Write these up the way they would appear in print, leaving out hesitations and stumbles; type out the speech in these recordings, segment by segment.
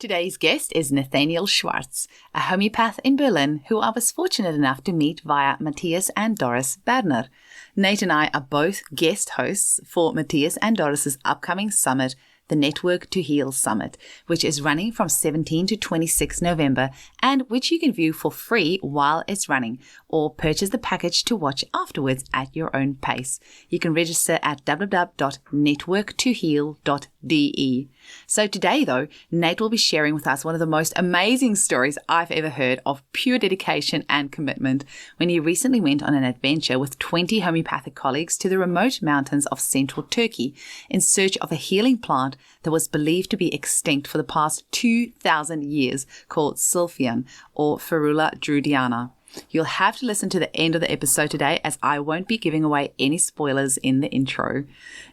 Today's guest is Nate Schwartz, a homeopath in Berlin who I was fortunate enough to meet via Matthias and Doris Badner. Nate and I are both guest hosts for Matthias and Doris's upcoming summit, the Network to Heal Summit, which is running from 17 to 26 November and which you can view for free while it's running or purchase the package to watch afterwards at your own pace. You can register at www.networktoheal.de. So today, though, Nate will be sharing with us one of the most amazing stories I've ever heard of pure dedication and commitment when he recently went on an adventure with 20 homeopathic colleagues to the remote mountains of central Turkey in search of a healing plant that was believed to be extinct for the past 2,000 years called Sylphion or Ferula druidiana. You'll have to listen to the end of the episode today as I won't be giving away any spoilers in the intro.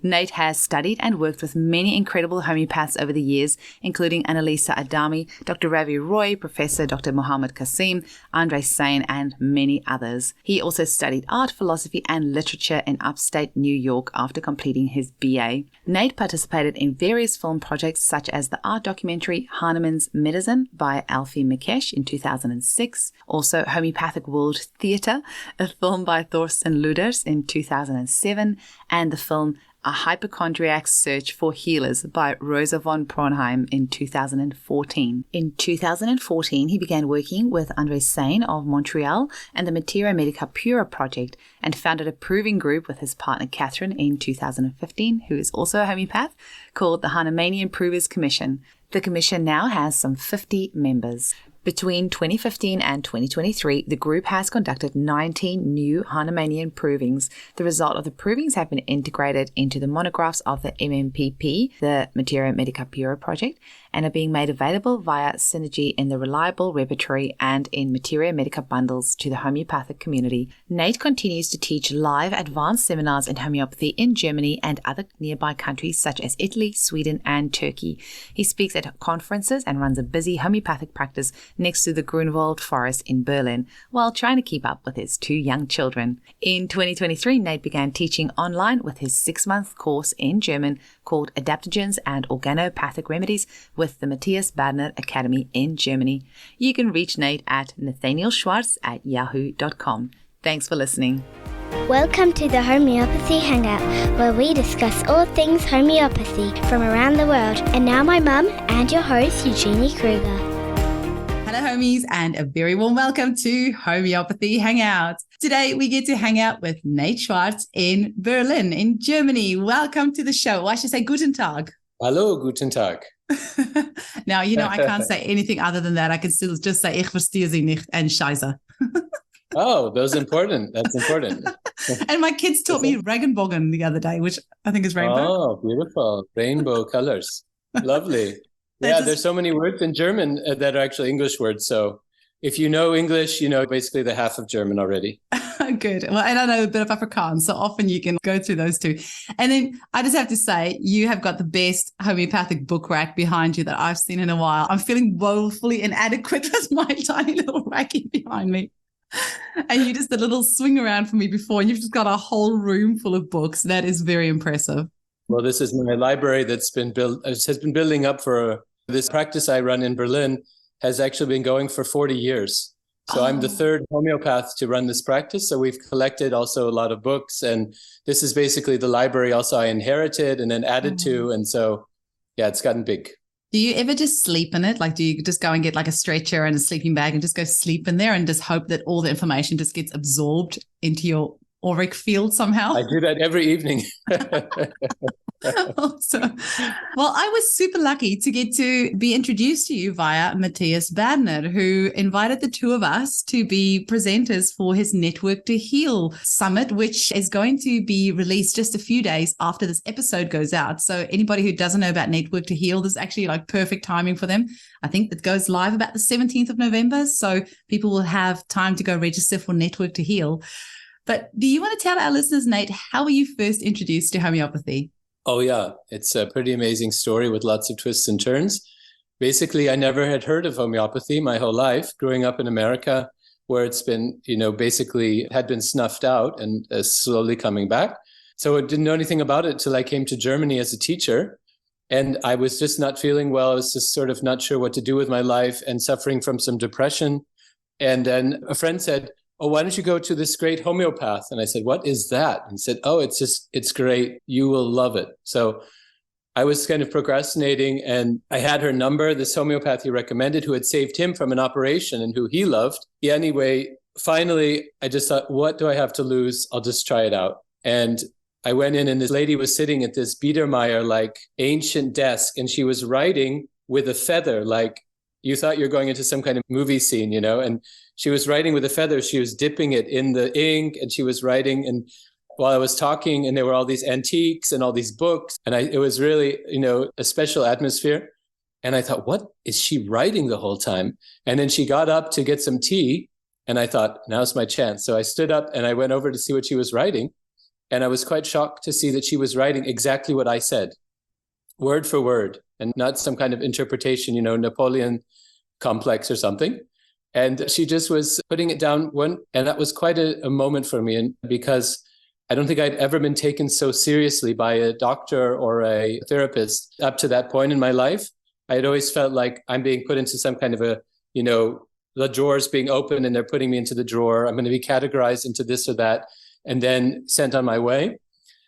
Nate has studied and worked with many incredible homeopaths over the years, including Annalisa Adami, Dr. Ravi Roy, Professor Dr. Mohammed Qasim, Andre Sain, and many others. He also studied art, philosophy, and literature in upstate New York after completing his BA. Nate participated in various film projects such as the art documentary Hahnemann's Medicine by Alfie Mikesh in 2006, also Homeopathic World Theatre, a film by Thorsten Luders in 2007, and the film A Hypochondriac's Search for Healers by Rosa von Praunheim in 2014. In 2014, he began working with Andre Sain of Montreal and the Materia Medica Pura project and founded a proving group with his partner Catherine in 2015, who is also a homeopath, called the Hahnemannian Provers Commission. The commission now has some 50 members. Between 2015 and 2023, the group has conducted 19 new Hahnemannian provings. The result of the provings have been integrated into the monographs of the MMPP, the Materia Medica Pura project, and are being made available via Synergy in the Reliable Repertory and in Materia Medica bundles to the homeopathic community. Nate continues to teach live advanced seminars in homeopathy in Germany and other nearby countries such as Italy, Sweden, and Turkey. He speaks at conferences and runs a busy homeopathic practice next to the Grunewald Forest in Berlin, while trying to keep up with his 2 young children. In 2023, Nate began teaching online with his 6-month course in German called Adaptogens and Organopathic Remedies with the Matthias Badner Academy in Germany. You can reach Nate at nathanielschwartz@yahoo.com. Thanks for listening. Welcome to the Homeopathy Hangout, where we discuss all things homeopathy from around the world. And now my mum and your host, Eugenie Kruger. Hello, homies, and a very warm welcome to Homeopathy Hangout. Today, we get to hang out with Nate Schwartz in Berlin, in Germany. Welcome to the show. Well, I should say Guten Tag. Hallo, guten Tag. Now, I can't say anything other than that. I can still just say, ich verstehe Sie nicht and Scheiße. Oh, that's important. That's important. And my kids taught me Regenbogen the other day, which I think is rainbow. Oh, beautiful. Rainbow colors. Lovely. Yeah, there's so many words in German that are actually English words. So if you know English, you know basically the half of German already. Good. Well, and I know a bit of Afrikaans, so often you can go through those two. And then I just have to say, you have got the best homeopathic book rack behind you that I've seen in a while. I'm feeling woefully inadequate with my tiny little racky behind me. And you just a little swing around for me before, and you've just got a whole room full of books. That is very impressive. Well, this is my library that's been has been building up for this practice I run in Berlin has actually been going for 40 years. So I'm the third homeopath to run this practice. So we've collected also a lot of books, and this is basically the library also I inherited and then added to. And so, yeah, it's gotten big. Do you ever just sleep in it? Like, do you just go and get like a stretcher and a sleeping bag and just go sleep in there and just hope that all the information just gets absorbed into your auric field somehow? I do that every evening. Awesome. Well, I was super lucky to get to be introduced to you via Matthias Badner, who invited the two of us to be presenters for his Network to Heal Summit, which is going to be released just a few days after this episode goes out. So anybody who doesn't know about Network to Heal, this is actually like perfect timing for them. I think it goes live about the 17th of November. So people will have time to go register for Network to Heal. But do you want to tell our listeners, Nate, how were you first introduced to homeopathy? Oh, yeah. It's a pretty amazing story with lots of twists and turns. Basically, I never had heard of homeopathy my whole life, growing up in America, where it's been, basically had been snuffed out and slowly coming back. So I didn't know anything about it till I came to Germany as a teacher. And I was just not feeling well. I was just sort of not sure what to do with my life and suffering from some depression. And then a friend said, oh, why don't you go to this great homeopath? And I said, what is that? And he said, oh, it's great. You will love it. So I was kind of procrastinating, and I had her number, this homeopath he recommended, who had saved him from an operation and who he loved. Yeah, anyway, finally, I just thought, what do I have to lose? I'll just try it out. And I went in, and this lady was sitting at this Biedermeier-like ancient desk, and she was writing with a feather, like you thought you're going into some kind of movie scene, and she was writing with a feather. She was dipping it in the ink, and she was writing. And while I was talking, and there were all these antiques and all these books, and it was really, a special atmosphere. And I thought, what is she writing the whole time? And then she got up to get some tea, and I thought, now's my chance. So I stood up and I went over to see what she was writing. And I was quite shocked to see that she was writing exactly what I said, word for word, and not some kind of interpretation, Napoleon complex or something. And she just was putting it down and that was quite a moment for me. And because I don't think I'd ever been taken so seriously by a doctor or a therapist up to that point in my life. I had always felt like I'm being put into some kind of the drawers being open and they're putting me into the drawer. I'm going to be categorized into this or that, and then sent on my way.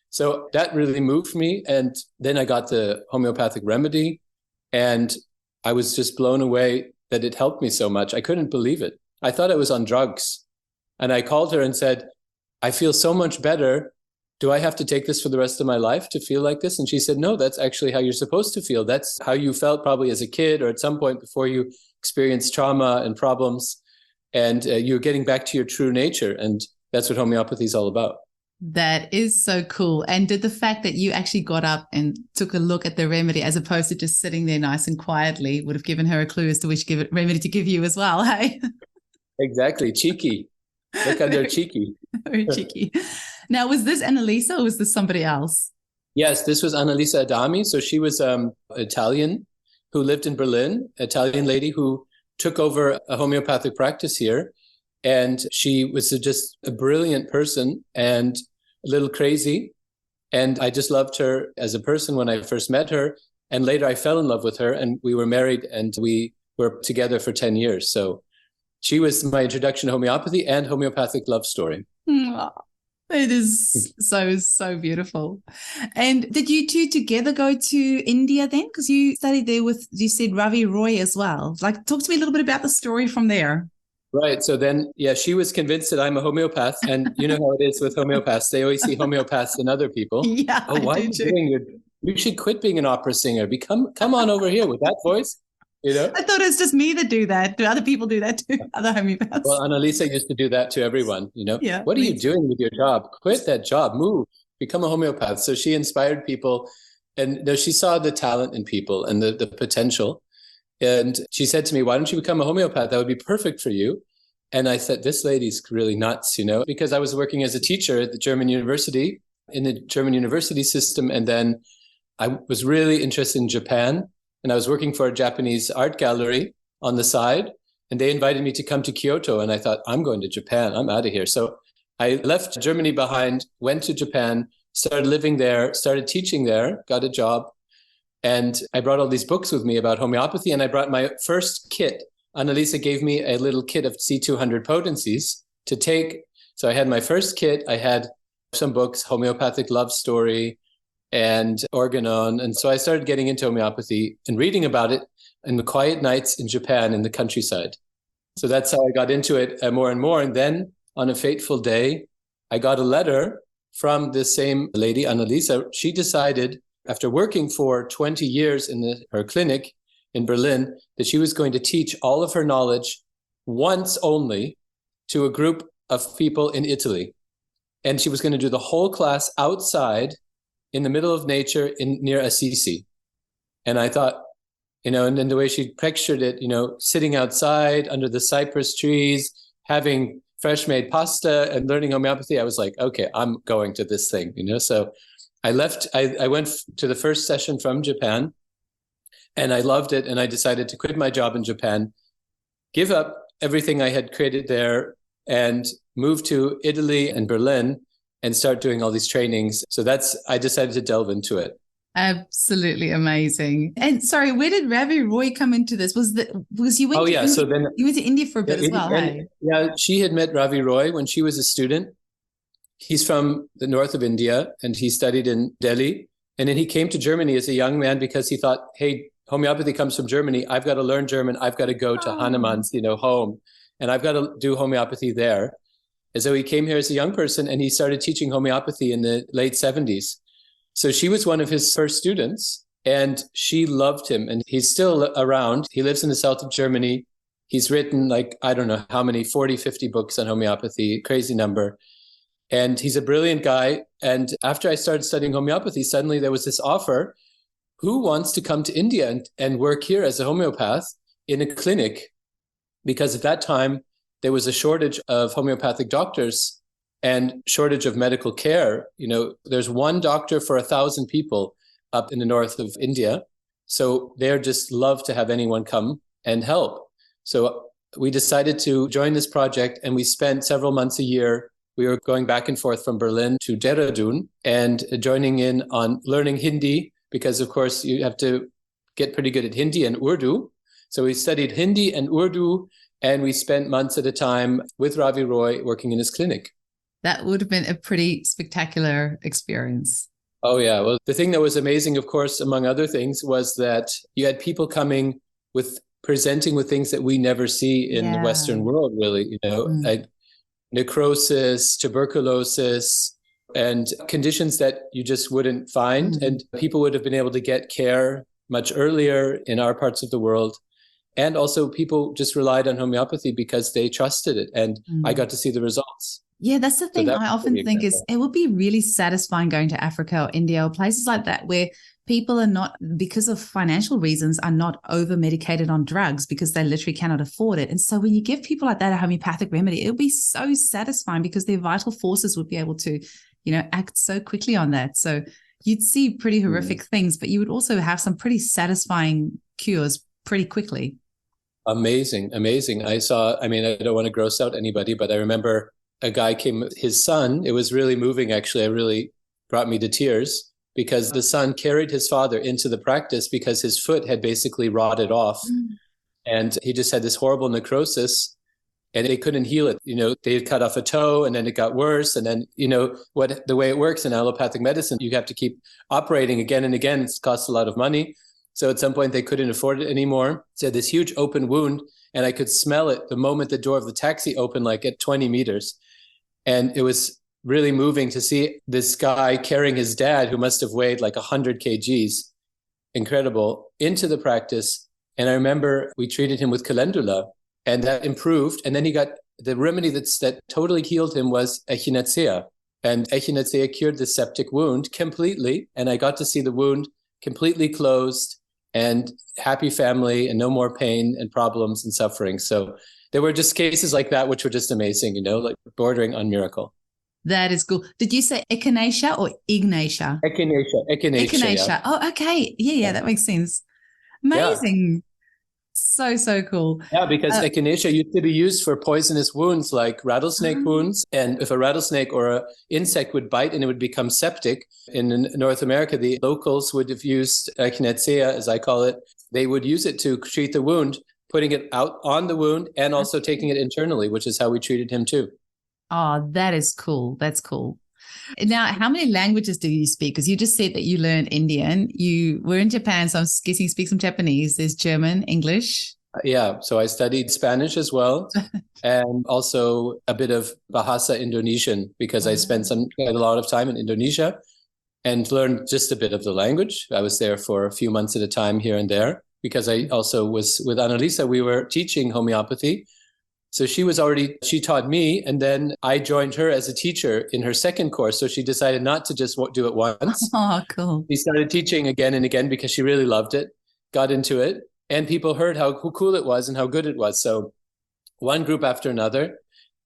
So that really moved me. And then I got the homeopathic remedy, and I was just blown away that it helped me so much. I couldn't believe it. I thought I was on drugs. And I called her and said, I feel so much better. Do I have to take this for the rest of my life to feel like this? And she said, no, that's actually how you're supposed to feel. That's how you felt probably as a kid or at some point before you experienced trauma and problems. And you're getting back to your true nature. And that's what homeopathy is all about. That is so cool. And did the fact that you actually got up and took a look at the remedy as opposed to just sitting there nice and quietly would have given her a clue as to which remedy to give you as well, hey? Exactly. Cheeky. Look at their cheeky. Very cheeky. Now, was this Annalisa or was this somebody else? Yes, this was Annalisa Adami. So she was Italian who lived in Berlin, Italian lady who took over a homeopathic practice here. And she was just a brilliant person and a little crazy. And I just loved her as a person when I first met her. And later I fell in love with her, and we were married, and we were together for 10 years. So she was my introduction to homeopathy and homeopathic love story. Aww. It is so beautiful. And did you two together go to India then? Because you studied there with, you said, Ravi Roy as well. Like, talk to me a little bit about the story from there. Right. So then, yeah, she was convinced that I'm a homeopath. And you know how it is with homeopaths. They always see homeopaths in other people. Yeah, oh, why are you doing? You should quit being an opera singer. Come on over here with that voice. I thought it's just me that do that. Do other people do that too? Other homeopaths? Well, Annalisa used to do that to everyone, Yeah. What are you doing with your job? Quit that job, move, become a homeopath. So she inspired people, and she saw the talent in people and the potential. And she said to me, why don't you become a homeopath? That would be perfect for you. And I said, this lady's really nuts, because I was working as a teacher at the German university, in the German university system. And then I was really interested in Japan. And I was working for a Japanese art gallery on the side, and they invited me to come to Kyoto. And I thought, I'm going to Japan. I'm out of here. So I left Germany behind, went to Japan, started living there, started teaching there, got a job. And I brought all these books with me about homeopathy. And I brought my first kit. Annalisa gave me a little kit of C200 potencies to take. So I had my first kit. I had some books, Homeopathic Love Story, and Organon. And so I started getting into homeopathy and reading about it in the quiet nights in Japan in the countryside. So that's how I got into it more and more. And then on a fateful day, I got a letter from the same lady, Annalisa. She decided, after working for 20 years in her clinic in Berlin, that she was going to teach all of her knowledge once only to a group of people in Italy. And she was going to do the whole class outside in the middle of nature near Assisi. And I thought, and then the way she pictured it, sitting outside under the cypress trees, having fresh made pasta and learning homeopathy, I was like, okay, I'm going to this thing, So I left, I went to the first session from Japan, and I loved it. And I decided to quit my job in Japan, give up everything I had created there, and move to Italy and Berlin and start doing all these trainings. So I decided to delve into it. Absolutely amazing. And sorry, where did Ravi Roy come into this? Was you went to India, So then you went to India for a bit as well, hey? Yeah, she had met Ravi Roy when she was a student. He's from the north of India and he studied in Delhi. And then he came to Germany as a young man because he thought, hey, homeopathy comes from Germany. I've got to learn German. I've got to go to Hanuman's, home, and I've got to do homeopathy there. And so he came here as a young person and he started teaching homeopathy in the late 70s. So she was one of his first students and she loved him, and he's still around. He lives in the south of Germany. He's written I don't know how many, 40, 50 books on homeopathy, crazy number. And he's a brilliant guy. And after I started studying homeopathy, suddenly there was this offer. Who wants to come to India and work here as a homeopath in a clinic? Because at that time, there was a shortage of homeopathic doctors and shortage of medical care. There's one doctor for 1,000 people up in the north of India. So they're just love to have anyone come and help. So we decided to join this project, and we spent several months a year. We were going back and forth from Berlin to Dehradun and joining in on learning Hindi, because, of course, you have to get pretty good at Hindi and Urdu. So we studied Hindi and Urdu, and we spent months at a time with Ravi Roy working in his clinic. That would have been a pretty spectacular experience. Oh, yeah. Well, the thing that was amazing, of course, among other things, was that you had people coming presenting with things that we never see in the Western world, really, like necrosis, tuberculosis, and conditions that you just wouldn't find. And people would have been able to get care much earlier in our parts of the world. And also people just relied on homeopathy because they trusted it. And I got to see the results. Yeah, that's the thing I often think is it would be really satisfying going to Africa or India or places like that where people are not, because of financial reasons, are not over-medicated on drugs because they literally cannot afford it. And so when you give people like that a homeopathic remedy, it would be so satisfying because their vital forces would be able to, act so quickly on that. So you'd see pretty horrific things, but you would also have some pretty satisfying cures pretty quickly. Amazing. I don't want to gross out anybody, but I remember a guy came, his son, it was really moving, actually. It really brought me to tears because the son carried his father into the practice because his foot had basically rotted off. And he just had this horrible necrosis and they couldn't heal it. They had cut off a toe and then it got worse. And then, the way it works in allopathic medicine, you have to keep operating again and again. It costs a lot of money. So at some point they couldn't afford it anymore. So had this huge open wound and I could smell it the moment the door of the taxi opened, like at 20 meters. And it was really moving to see this guy carrying his dad, who must have weighed like 100 kgs, incredible, into the practice. And I remember we treated him with calendula and that improved. And then he got the remedy that totally healed him was echinacea. And echinacea cured the septic wound completely. And I got to see the wound completely closed and happy family and no more pain and problems and suffering. So there were just cases like that, which were just amazing, like bordering on miracle. That is cool. Did you say echinacea or ignatia? Echinacea. Yeah. Oh, okay. Yeah, that makes sense. Amazing. Yeah. So cool. Yeah, because echinacea used to be used for poisonous wounds like rattlesnake wounds. And if a rattlesnake or an insect would bite and it would become septic, in North America, the locals would have used echinacea, as I call it. They would use it to treat the wound, putting it out on the wound and also taking it internally, which is how we treated him too. Oh, that is cool. That's cool. Now, how many languages do you speak? Because you just said that you learned Indian. You were in Japan, so I'm guessing you speak some Japanese. There's German, English. Yeah, so I studied Spanish as well, and also a bit of Bahasa Indonesian because I spent quite a lot of time in Indonesia and learned just a bit of the language. I was there for a few months at a time here and there because I also was with Annalisa. We were teaching homeopathy. So she taught me, and then I joined her as a teacher in her second course. So she decided not to just do it once. Oh, cool. She started teaching again and again because she really loved it, got into it, and people heard how cool it was and how good it was. So one group after another.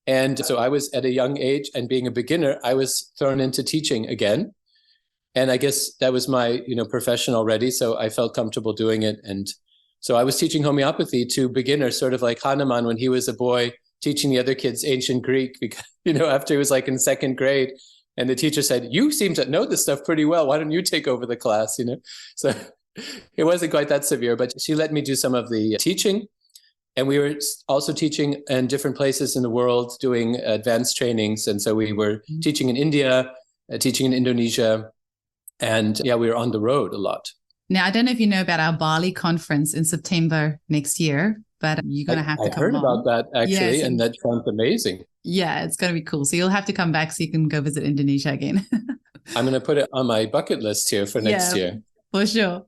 And so I was at a young age, and being a beginner, I was thrown into teaching again. And I guess that was my, profession already. So I felt comfortable doing it. And so I was teaching homeopathy to beginners, sort of like Hanuman when he was a boy, teaching the other kids ancient Greek, because, after he was like in second grade, And the teacher said, you seem to know this stuff pretty well. Why don't you take over the class, So it wasn't quite that severe, but she let me do some of the teaching. And we were also teaching in different places in the world, doing advanced trainings. And so we were teaching in India, teaching in Indonesia. And we were on the road a lot. Now, I don't know if you know about our Bali conference in September next year, but you're going to have to come I heard along. about that, actually, and that sounds amazing. Yeah, it's going to be cool. So you'll have to come back so you can go visit Indonesia again. I'm going to put it on my bucket list here for next year. For sure.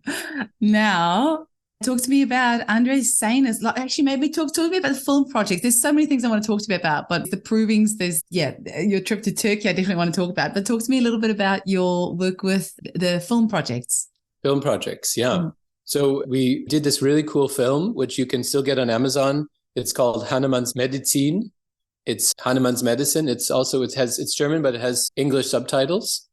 Now, talk to me about Andre's Sainus. Actually, maybe talk to me about the film project. There's so many things I want to talk to you about, but the provings, there's, your trip to Turkey, I definitely want to talk about. But talk to me a little bit about your work with the film projects. Film projects, yeah. So we did this really cool film, which you can still get on Amazon. It's called Hanuman's Medizin. It's Hanuman's medicine. It's German, but it has English subtitles.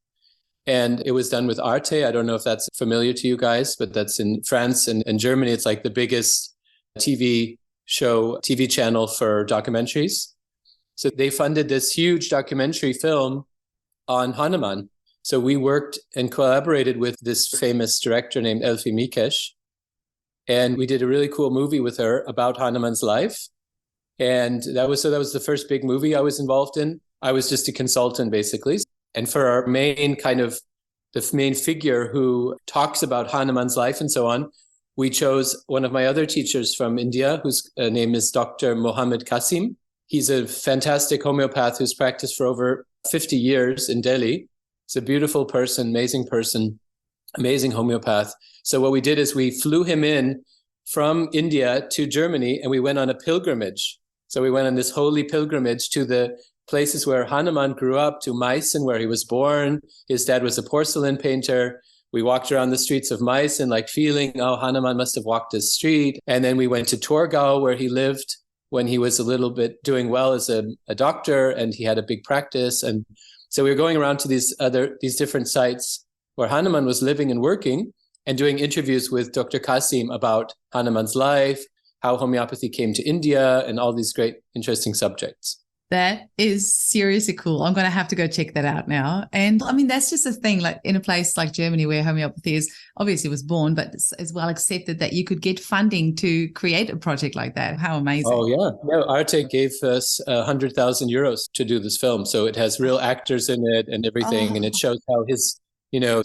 And it was done with Arte. I don't know if that's familiar to you guys, but that's in France and Germany. It's like the biggest TV channel for documentaries. So they funded this huge documentary film on Hanuman. So we worked and collaborated with this famous director named Elfi Mikesh. And we did a really cool movie with her about Hanuman's life. And that was the first big movie I was involved in. I was just a consultant, basically. And for our main the main figure who talks about Hanuman's life and so on, we chose one of my other teachers from India, whose name is Dr. Mohammed Qasim. He's a fantastic homeopath who's practiced for over 50 years in Delhi. He's a beautiful person, amazing homeopath. So what we did is we flew him in from India to Germany, and we went on a pilgrimage. So we went on this holy pilgrimage to the places where Hanuman grew up, to Meissen, where he was born. His dad was a porcelain painter. We walked around the streets of Meissen, like feeling, Hanuman must have walked this street. And then we went to Torgau, where he lived when he was a little bit doing well as a doctor, and he had a big practice. And so we were going around to these different sites where Hanuman was living and working, and doing interviews with Dr. Qasim about Hanuman's life, how homeopathy came to India, and all these great, interesting subjects. That is seriously cool. I'm going to have to go check that out now. And I mean, that's just a thing, like in a place like Germany where homeopathy is obviously was born, but as well accepted that you could get funding to create a project like that. How amazing. Oh, yeah. No, Arte gave us 100,000 euros to do this film. So it has real actors in it and everything. And it shows how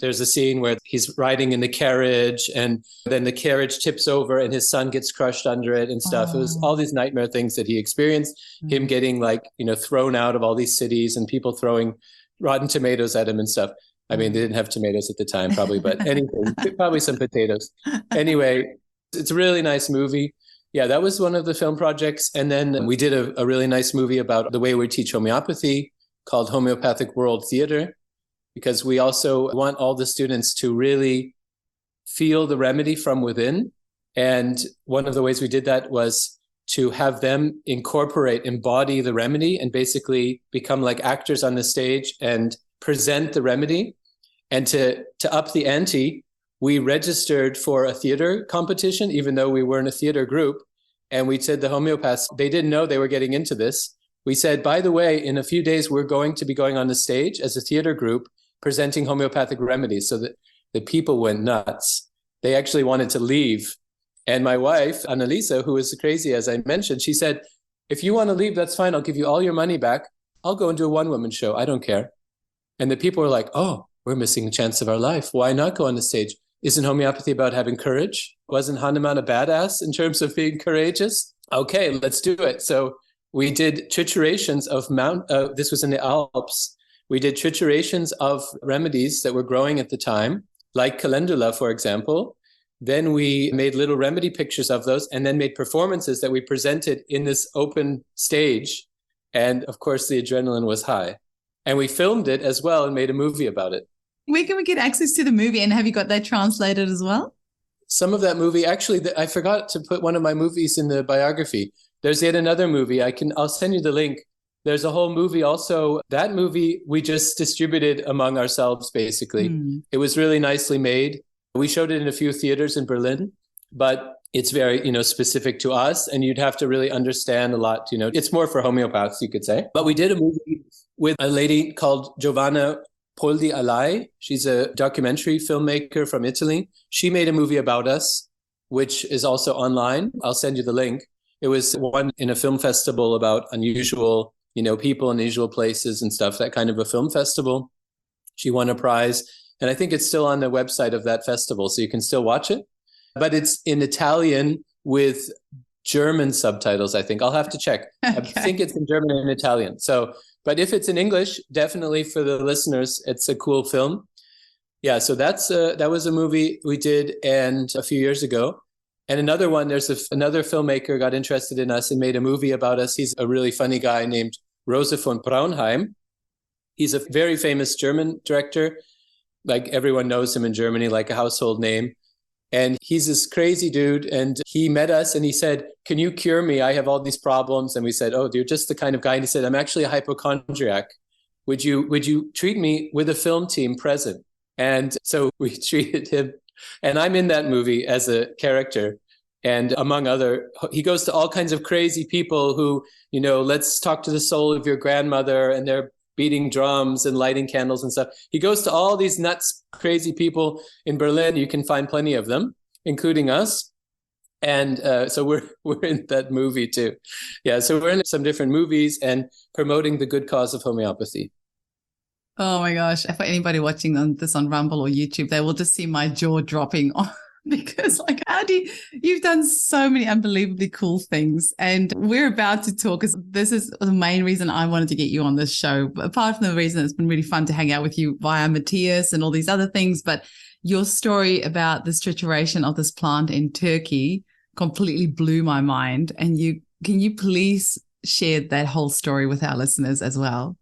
there's a scene where he's riding in the carriage, and then the carriage tips over and his son gets crushed under it and stuff. It was all these nightmare things that he experienced, him getting thrown out of all these cities and people throwing rotten tomatoes at him and stuff. I mean, they didn't have tomatoes at the time probably, but anything, probably some potatoes. Anyway, it's a really nice movie. Yeah, that was one of the film projects. And then we did a really nice movie about the way we teach homeopathy called Homeopathic World Theater, because we also want all the students to really feel the remedy from within. And one of the ways we did that was to have them embody the remedy, and basically become like actors on the stage and present the remedy. And to up the ante, we registered for a theater competition, even though we weren't a theater group. And we said the homeopaths, they didn't know they were getting into this. We said, by the way, in a few days, we're going to be going on the stage as a theater group presenting homeopathic remedies. So that the people went nuts. They actually wanted to leave. And my wife, Annalisa, who is crazy, as I mentioned, she said, if you want to leave, that's fine. I'll give you all your money back. I'll go and do a one-woman show. I don't care. And the people were like, oh, we're missing a chance of our life. Why not go on the stage? Isn't homeopathy about having courage? Wasn't Hanuman a badass in terms of being courageous? Okay, let's do it. So we did triturations of this was in the Alps. We did triturations of remedies that were growing at the time, like calendula, for example. Then we made little remedy pictures of those, and then made performances that we presented in this open stage. And of course, the adrenaline was high. And we filmed it as well and made a movie about it. Where can we get access to the movie? And have you got that translated as well? Some of that movie, actually, I forgot to put one of my movies in the biography. There's yet another movie. I'll send you the link. There's a whole movie also. That movie we just distributed among ourselves, basically. It was really nicely made. We showed it in a few theaters in Berlin, but it's very, specific to us, and you'd have to really understand a lot. It's more for homeopaths, you could say. But we did a movie with a lady called Giovanna Poldi Alai. She's a documentary filmmaker from Italy. She made a movie about us, which is also online. I'll send you the link. It was one in a film festival about unusual, people, unusual places and stuff, that kind of a film festival. She won a prize. And I think it's still on the website of that festival, so you can still watch it. But it's in Italian with German subtitles, I think. I'll have to check. Okay. I think it's in German and Italian. So, but if it's in English, definitely for the listeners, it's a cool film. Yeah, so that was a movie we did and a few years ago. And another one, there's another filmmaker got interested in us and made a movie about us. He's a really funny guy named Rose von Braunheim. He's a very famous German director. Like everyone knows him in Germany, like a household name. And he's this crazy dude. And he met us and he said, "Can you cure me? I have all these problems." And we said, "Oh, you're just the kind of guy." And he said, "I'm actually a hypochondriac. Would you treat me with a film team present?" And so we treated him. And I'm in that movie as a character. And among other, he goes to all kinds of crazy people who, let's talk to the soul of your grandmother, and they're beating drums and lighting candles and stuff. He goes to all these nuts, crazy people in Berlin. You can find plenty of them, including us. And so we're in that movie too. Yeah, so we're in some different movies and promoting the good cause of homeopathy. Oh my gosh. For anybody watching this on Rumble or YouTube, they will just see my jaw dropping on because Andy, you've done so many unbelievably cool things. And we're about to talk, because this is the main reason I wanted to get you on this show. But apart from the reason it's been really fun to hang out with you via Matthias and all these other things, but your story about this trituration of this plant in Turkey completely blew my mind. And can you please share that whole story with our listeners as well?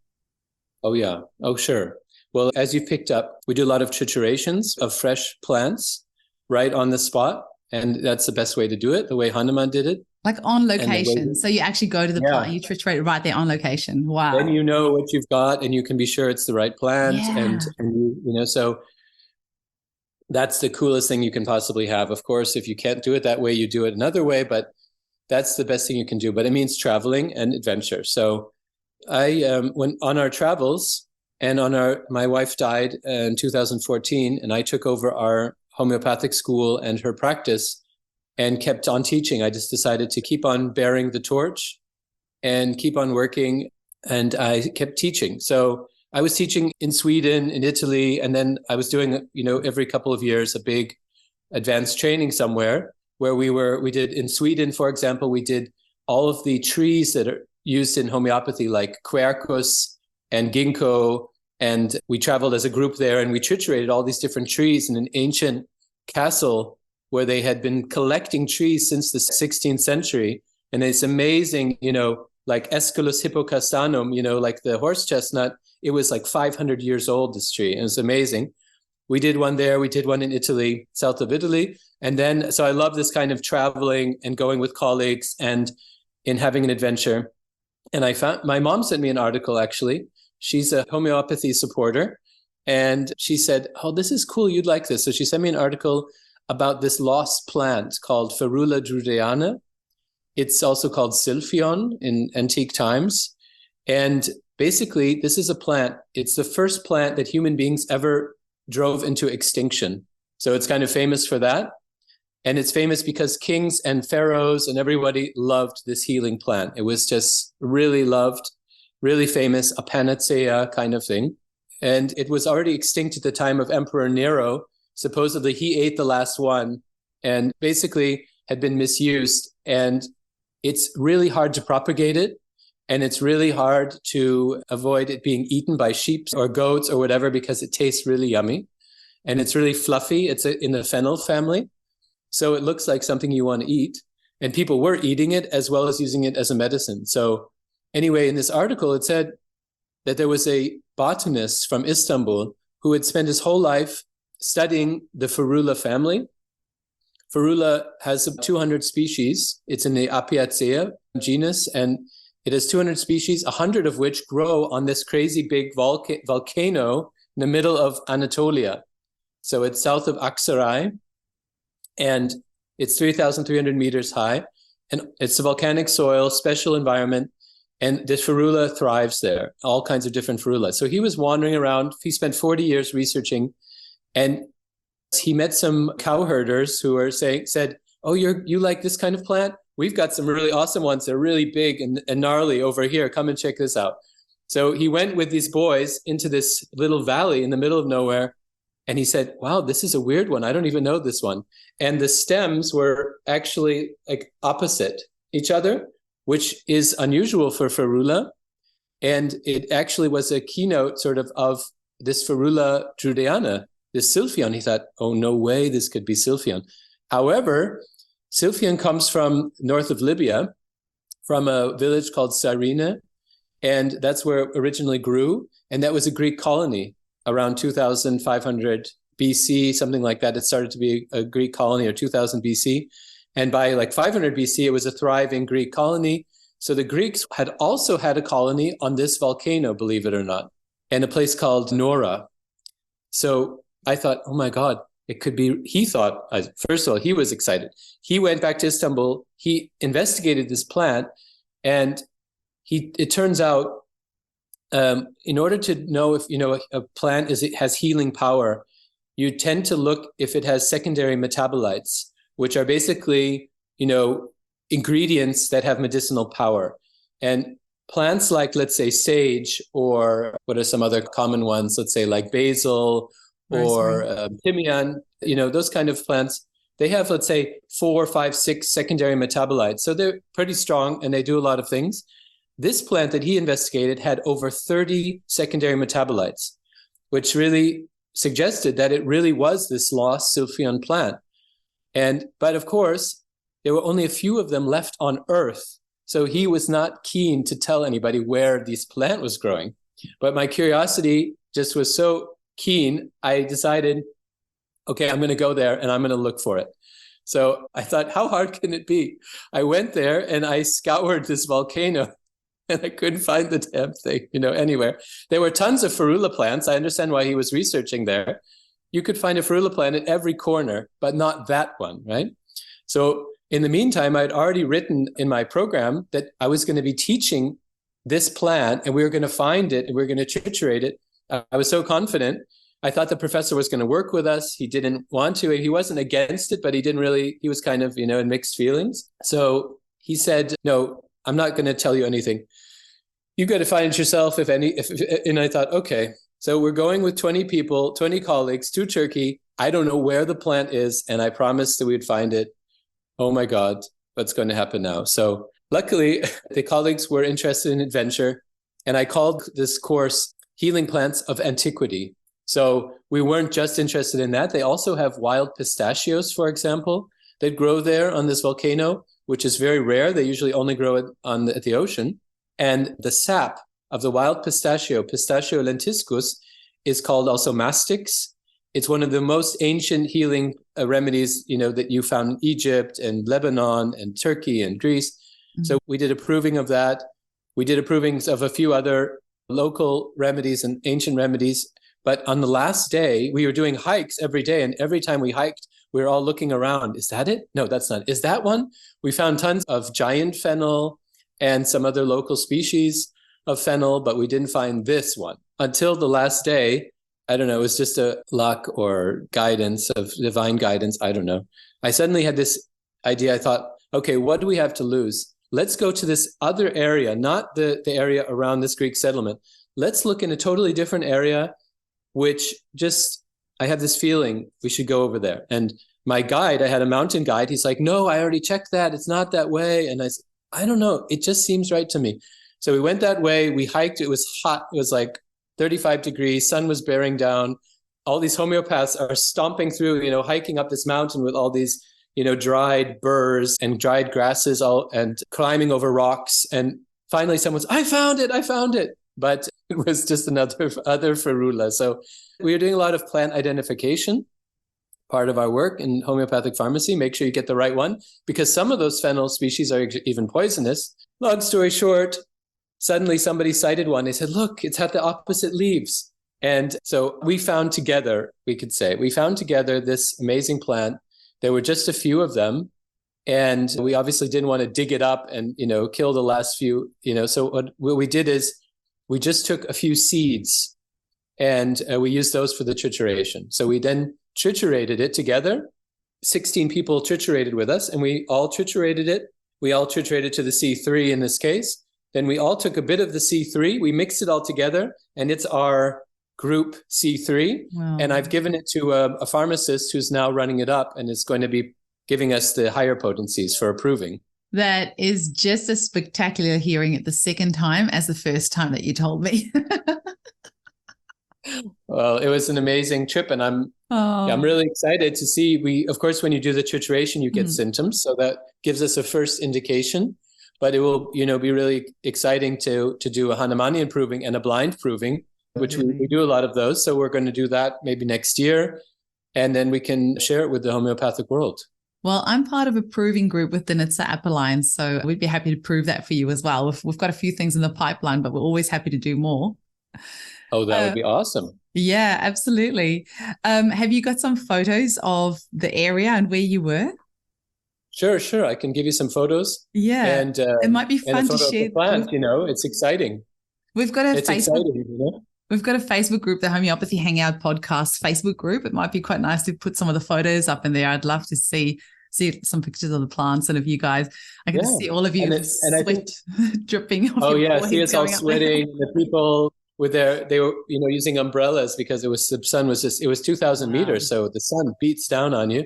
Oh, yeah. Oh, sure. Well, as you picked up, we do a lot of triturations of fresh plants right on the spot. And that's the best way to do it, the way Hanuman did it. Like on location. So you actually go to the plant, you triturate right there on location. Wow. Then you know what you've got and you can be sure it's the right plant. Yeah. And so that's the coolest thing you can possibly have. Of course, if you can't do it that way, you do it another way, but that's the best thing you can do. But it means traveling and adventure. So I went on our travels, and my wife died in 2014, and I took over our homeopathic school and her practice and kept on teaching. I just decided to keep on bearing the torch and keep on working, and I kept teaching. So I was teaching in Sweden, in Italy, and then I was doing, every couple of years a big advanced training somewhere where we did in Sweden, for example, we did all of the trees that are used in homeopathy, like quercus and ginkgo. And we traveled as a group there, and we triturated all these different trees in an ancient castle where they had been collecting trees since the 16th century. And it's amazing, like Aesculus hippocastanum, like the horse chestnut, it was like 500 years old, this tree. And it's amazing. We did one there. We did one in Italy, south of Italy. And then, so I love this kind of traveling and going with colleagues and in having an adventure. And I found, my mom sent me an article, actually. She's a homeopathy supporter. And she said, "Oh, this is cool. You'd like this." So she sent me an article about this lost plant called Ferula drudeana. It's also called Silphion in antique times. And basically, this is a plant. It's the first plant that human beings ever drove into extinction. So it's kind of famous for that. And it's famous because kings and pharaohs and everybody loved this healing plant. It was just really loved, really famous, a panacea kind of thing. And it was already extinct at the time of Emperor Nero. Supposedly he ate the last one and basically had been misused. And it's really hard to propagate it. And it's really hard to avoid it being eaten by sheep or goats or whatever, because it tastes really yummy. And it's really fluffy. It's in the fennel family. So it looks like something you want to eat. And people were eating it as well as using it as a medicine. So anyway, in this article, it said that there was a botanist from Istanbul who had spent his whole life studying the Ferula family. Ferula has 200 species. It's in the Apiaceae genus, and it has 200 species, 100 of which grow on this crazy big volcano in the middle of Anatolia. So it's south of Aksaray, and it's 3,300 meters high. And it's a volcanic soil, special environment. And the ferula thrives there, all kinds of different ferula. So he was wandering around. He spent 40 years researching, and he met some cow herders who were said, "Oh, you like this kind of plant? We've got some really awesome ones. They're really big and gnarly over here. Come and check this out." So he went with these boys into this little valley in the middle of nowhere. And he said, "Wow, this is a weird one. I don't even know this one." And the stems were actually like opposite each other, which is unusual for ferula. And it actually was a keynote sort of this ferula drudeana, this Silphion. He thought, oh, no way this could be Silphion. However, Silphion comes from north of Libya, from a village called Cyrene, and that's where it originally grew. And that was a Greek colony around 2500 BC, something like that. It started to be a Greek colony, or 2000 BC. And by like 500 BC, it was a thriving Greek colony. So the Greeks had also had a colony on this volcano, believe it or not, and a place called Nora. So I thought, oh my God, it could be, he thought, first of all, he was excited. He went back to Istanbul. He investigated this plant, and it turns out, in order to know if, a plant has healing power, you tend to look if it has secondary metabolites, which are basically, ingredients that have medicinal power. And plants like, let's say, sage, or what are some other common ones? Let's say like basil or thymian, those kind of plants, they have, let's say, 4, 5, 6 secondary metabolites. So they're pretty strong and they do a lot of things. This plant that he investigated had over 30 secondary metabolites, which really suggested that it really was this lost Silphion plant. But of course, there were only a few of them left on Earth. So he was not keen to tell anybody where this plant was growing. But my curiosity just was so keen, I decided, okay, I'm going to go there and I'm going to look for it. So I thought, how hard can it be? I went there and I scoured this volcano, and I couldn't find the damn thing, anywhere. There were tons of ferula plants. I understand why he was researching there. You could find a ferula plant at every corner, but not that one, right? So in the meantime, I'd already written in my program that I was going to be teaching this plant, and we were going to find it and we were going to triturate it. I was so confident. I thought the professor was going to work with us. He didn't want to. He wasn't against it, but he was kind of, in mixed feelings. So he said, no, I'm not going to tell you anything. You got to find it yourself, and I thought, okay. So we're going with 20 people, 20 colleagues to Turkey. I don't know where the plant is, and I promised that we'd find it. Oh my God, what's going to happen now? So luckily, the colleagues were interested in adventure, and I called this course Healing Plants of Antiquity. So we weren't just interested in that. They also have wild pistachios, for example, that grow there on this volcano, which is very rare. They usually only grow it at the ocean. And the sap of the wild Pistachio lentiscus, is called also mastix. It's one of the most ancient healing remedies, that you found in Egypt and Lebanon and Turkey and Greece. Mm-hmm. So we did a proving of that. We did a provings of a few other local remedies and ancient remedies. But on the last day, we were doing hikes every day. And every time we hiked, we were all looking around. Is that it? No, that's not. Is that one? We found tons of giant fennel and some other local species of fennel, but we didn't find this one until the last day. I don't know, it was just a luck or guidance of divine guidance. I don't know. I suddenly had this idea. I thought, okay, what do we have to lose? Let's go to this other area, not the area around this Greek settlement. Let's look in a totally different area, which I had this feeling we should go over there. And my guide, I had a mountain guide. He's like, no, I already checked that. It's not that way. And I said, I don't know. It just seems right to me. So we went that way. We hiked. It was hot. It was like 35 degrees, sun was bearing down. All these homeopaths are stomping through, hiking up this mountain with all these, dried burrs and dried grasses and climbing over rocks. And finally someone's, I found it. But it was just other ferula. So we were doing a lot of plant identification, part of our work in homeopathic pharmacy. Make sure you get the right one, because some of those fennel species are even poisonous. Long story short, suddenly somebody cited one. They said, look, it's had the opposite leaves. And so we found together this amazing plant. There were just a few of them. And we obviously didn't want to dig it up and, kill the last few, So what we did is we just took a few seeds and we used those for the trituration. So we then triturated it together. 16 people triturated with us, and we all triturated it. We all triturated to the C3 in this case. Then we all took a bit of the C3, we mixed it all together, and it's our group C3. Wow. And I've given it to a pharmacist who's now running it up, and is going to be giving us the higher potencies for approving. That is just as spectacular hearing it the second time as the first time that you told me. Well, it was an amazing trip, and I'm really excited to see. Of course, when you do the trituration, you get symptoms, so that gives us a first indication. But it will, be really exciting to do a Hahnemannian proving and a blind proving, which we do a lot of those. So we're going to do that maybe next year, and then we can share it with the homeopathic world. Well, I'm part of a proving group with the Nitsa App Alliance, so we'd be happy to prove that for you as well. We've got a few things in the pipeline, but we're always happy to do more. Oh, that would be awesome. Yeah, absolutely. Have you got some photos of the area and where you were? Sure. I can give you some photos. Yeah, and it might be fun to share. The plant, it's exciting. We've got a it's Facebook. Exciting, We've got a Facebook group, the Homeopathy Hangout Podcast Facebook group. It might be quite nice to put some of the photos up in there. I'd love to see some pictures of the plants and of you guys. I can see all of you sweat dripping. Oh yeah, see us all sweating. The people they were using umbrellas because the sun was it was 2,000 meters, so the sun beats down on you.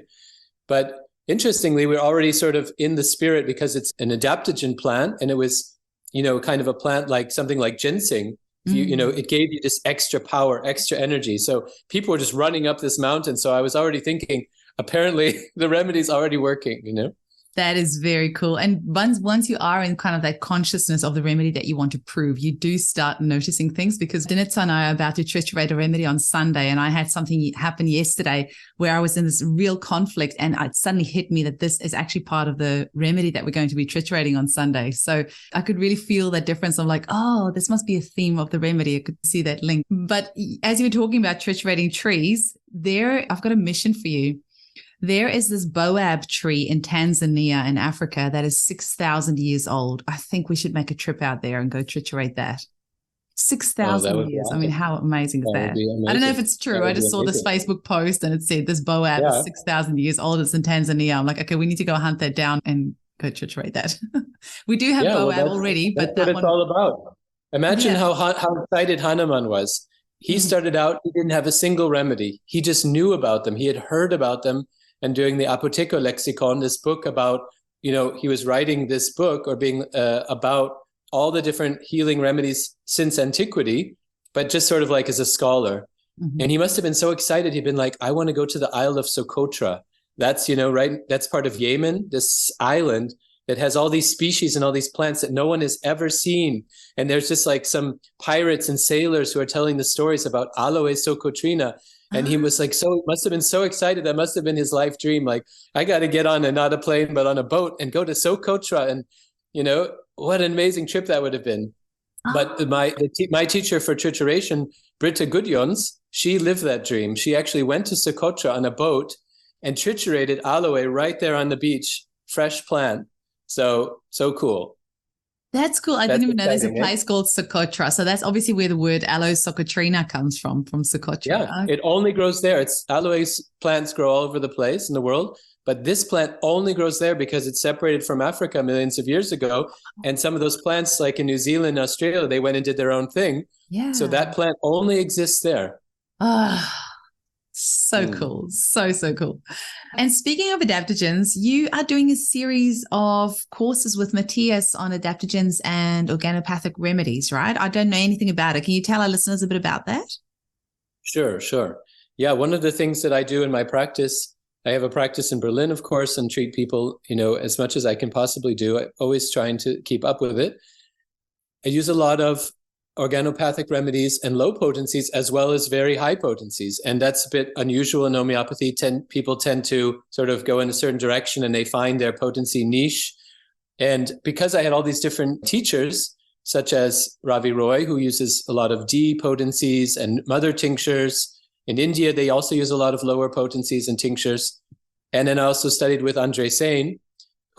But interestingly, we're already sort of in the spirit because it's an adaptogen plant, and it was kind of a plant like something like ginseng. It gave you this extra power, extra energy. So people were just running up this mountain. So I was already thinking, apparently the remedy's already working, That is very cool. And once you are in kind of that consciousness of the remedy that you want to prove, you do start noticing things, because Denitza and I are about to triturate a remedy on Sunday, and I had something happen yesterday where I was in this real conflict, and it suddenly hit me that this is actually part of the remedy that we're going to be triturating on Sunday. So I could really feel that difference. I'm like, oh, this must be a theme of the remedy. I could see that link. But as you were talking about triturating trees, I've got a mission for you. There is this Boab tree in Tanzania in Africa that is 6,000 years old. I think we should make a trip out there and go triturate that. 6,000 years. Awesome. I mean, how amazing is that? I don't know if it's true. I just saw this Facebook post and it said this Boab is 6,000 years old. It's in Tanzania. I'm like, okay, we need to go hunt that down and go triturate that. We do have Boab already, but that's what it's all about. Imagine how excited Hahnemann was. He started out, he didn't have a single remedy. He just knew about them. He had heard about them. And doing the Apothekerlexikon, this book about, he was writing this book or being about all the different healing remedies since Antiquity, but just sort of like as a scholar. Mm-hmm. And he must have been so excited. He'd been like, I want to go to the Isle of Socotra. That's, right? That's part of Yemen, this island that has all these species and all these plants that no one has ever seen. And there's just like some pirates and sailors who are telling the stories about Aloe Socotrina. And he was like, must have been so excited. That must have been his life dream. Like, I got to get on not a plane, but on a boat and go to Socotra. And, what an amazing trip that would have been. Oh. But my teacher for trituration, Britta Gudjons, she lived that dream. She actually went to Socotra on a boat and triturated aloe right there on the beach, fresh plant. So cool. That's cool. I didn't even know there's a place called Socotra. So that's obviously where the word Aloe Socotrina comes from Socotra. Yeah, it only grows there. Aloe plants grow all over the place in the world, but this plant only grows there because it's separated from Africa millions of years ago. And some of those plants, like in New Zealand and Australia, they went and did their own thing. Yeah. So that plant only exists there. So cool. So cool. And speaking of adaptogens, you are doing a series of courses with Matthias on adaptogens and organopathic remedies, right? I don't know anything about it. Can you tell our listeners a bit about that? Sure. Yeah, one of the things that I do in my practice, I have a practice in Berlin, of course, and treat people, as much as I can possibly do. I'm always trying to keep up with it. I use a lot of organopathic remedies and low potencies as well as very high potencies. And that's a bit unusual in homeopathy. People tend to sort of go in a certain direction and they find their potency niche. And because I had all these different teachers, such as Ravi Roy, who uses a lot of D potencies and mother tinctures. In India, they also use a lot of lower potencies and tinctures. And then I also studied with Andre Sain,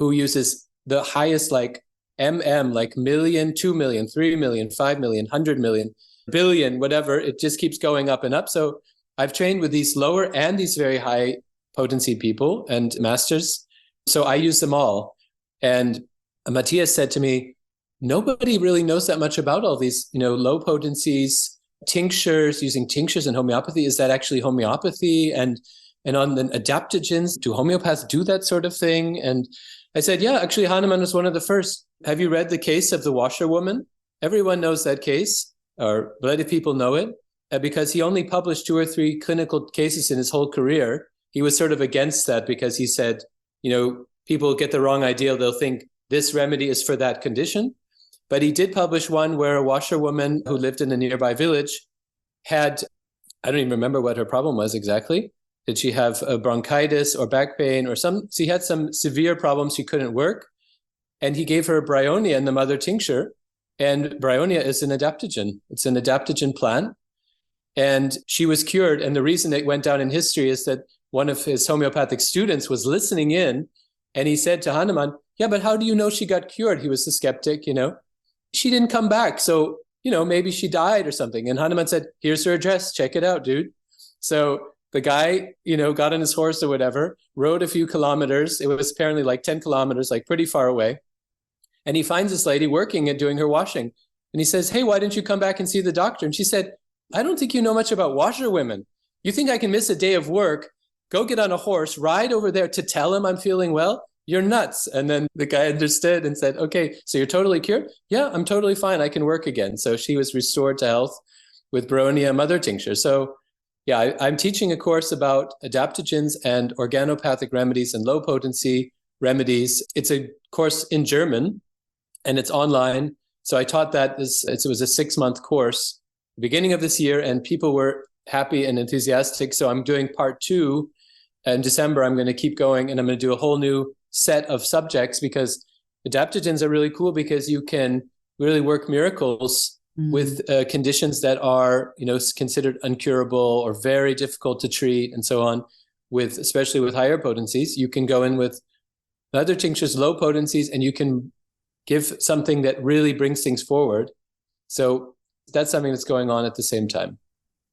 who uses the highest like like million, 2 million, 3 million, 5 million, 100 million, billion, whatever. It just keeps going up and up. So I've trained with these lower and these very high potency people and masters. So I use them all. And Matthias said to me, nobody really knows that much about all these, low potencies, tinctures, using tinctures in homeopathy. Is that actually homeopathy? And on the adaptogens, do homeopaths do that sort of thing? And I said, yeah, actually, Hahnemann was one of the first. Have you read the case of the washerwoman? Everyone knows that case, or a lot of people know it, because he only published 2 or 3 clinical cases in his whole career. He was sort of against that because he said, people get the wrong idea. They'll think this remedy is for that condition. But he did publish one where a washerwoman who lived in a nearby village had, I don't even remember what her problem was exactly. Did she have a bronchitis or back pain or she had some severe problems. She couldn't work. And he gave her Bryonia in the mother tincture. And Bryonia is an adaptogen. It's an adaptogen plant. And she was cured. And the reason it went down in history is that one of his homeopathic students was listening in. And he said to Hahnemann, yeah, but how do you know she got cured? He was a skeptic, She didn't come back. So, maybe she died or something. And Hahnemann said, here's her address. Check it out, dude. So the guy, got on his horse or whatever, rode a few kilometers. It was apparently like 10 kilometers, like pretty far away. And he finds this lady working and doing her washing. And he says, hey, why didn't you come back and see the doctor? And she said, I don't think you know much about washerwomen. You think I can miss a day of work, go get on a horse, ride over there to tell him I'm feeling well? You're nuts. And then the guy understood and said, okay, so you're totally cured? Yeah, I'm totally fine. I can work again. So she was restored to health with Bryonia mother tincture. So yeah, I'm teaching a course about adaptogens and organopathic remedies and low potency remedies. It's a course in German and it's online. So I taught that it was a 6-month course beginning of this year, and people were happy and enthusiastic. So I'm doing part 2 in December. I'm going to keep going, and I'm going to do a whole new set of subjects, because adaptogens are really cool because you can really work miracles with conditions that are, considered uncurable or very difficult to treat and so on, especially with higher potencies. You can go in with other tinctures, low potencies, and you can give something that really brings things forward. So that's something that's going on at the same time.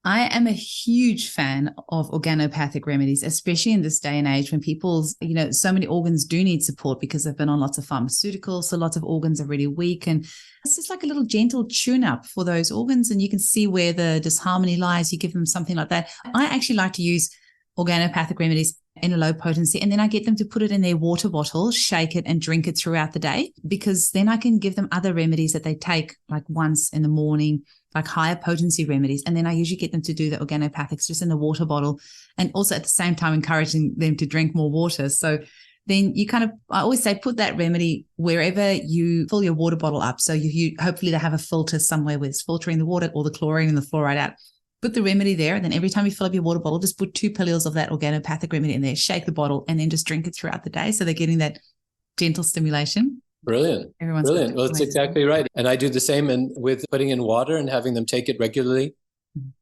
I am a huge fan of organopathic remedies, especially in this day and age when people's, so many organs do need support because they've been on lots of pharmaceuticals. So lots of organs are really weak. And it's just like a little gentle tune up for those organs. And you can see where the disharmony lies. You give them something like that. I actually like to use organopathic remedies in a low potency, and then I get them to put it in their water bottle, shake it and drink it throughout the day, because then I can give them other remedies that they take like once in the morning, like higher potency remedies. And then I usually get them to do the organopathics just in the water bottle, and also at the same time encouraging them to drink more water. So then I always say, put that remedy wherever you fill your water bottle up. So you hopefully they have a filter somewhere where it's filtering the water or the chlorine and the fluoride out. Put the remedy there, and then every time you fill up your water bottle, just put 2 pillules of that organopathic remedy in there, shake the bottle, and then just drink it throughout the day. So they're getting that gentle stimulation. Brilliant. Brilliant. Well, it's exactly right. And I do the same with putting in water and having them take it regularly,